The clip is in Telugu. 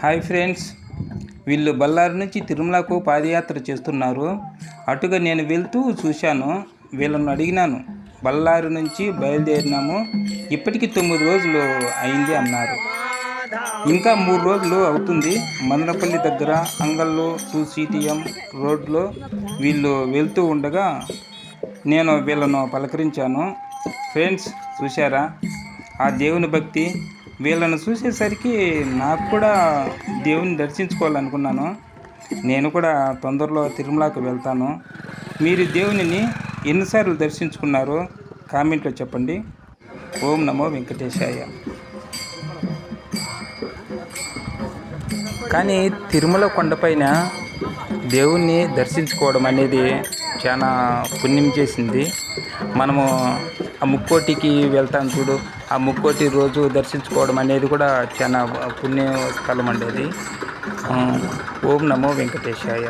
హాయ్ ఫ్రెండ్స్, వీళ్ళు బళ్ళారి నుంచి తిరుమలకు పాదయాత్ర చేస్తున్నారు. అటుగా నేను వెళ్తూ చూశాను. వీళ్ళను అడిగినాను, బళ్ళారి నుంచి బయలుదేరినాము, ఇప్పటికి 9 రోజులు అయింది అన్నారు. ఇంకా 3 రోజులు అవుతుంది. మదనపల్లి దగ్గర అంగల్లో 2 CTM రోడ్లో వీళ్ళు వెళ్తూ ఉండగా నేను వీళ్ళను పలకరించాను. ఫ్రెండ్స్, చూశారా ఆ దేవుని భక్తి? వీళ్ళను చూసేసరికి నాకు కూడా దేవుని దర్శించుకోవాలనుకున్నాను. నేను కూడా తొందరలో తిరుమలకు వెళ్తాను. మీరు దేవునిని ఎన్నిసార్లు దర్శించుకున్నారో కామెంట్లో చెప్పండి. ఓం నమో వెంకటేశాయ. కానీ తిరుమల కొండపైన దేవుణ్ణి దర్శించుకోవడం అనేది చాలా పుణ్యం చేసింది. మనము ఆ ముక్కోటికి వెళ్తాం చూడు, ఆ ముక్కోటి రోజు దర్శించుకోవడం అనేది కూడా చాలా పుణ్య స్థలం అండి అది. ఓం నమో వెంకటేశాయ.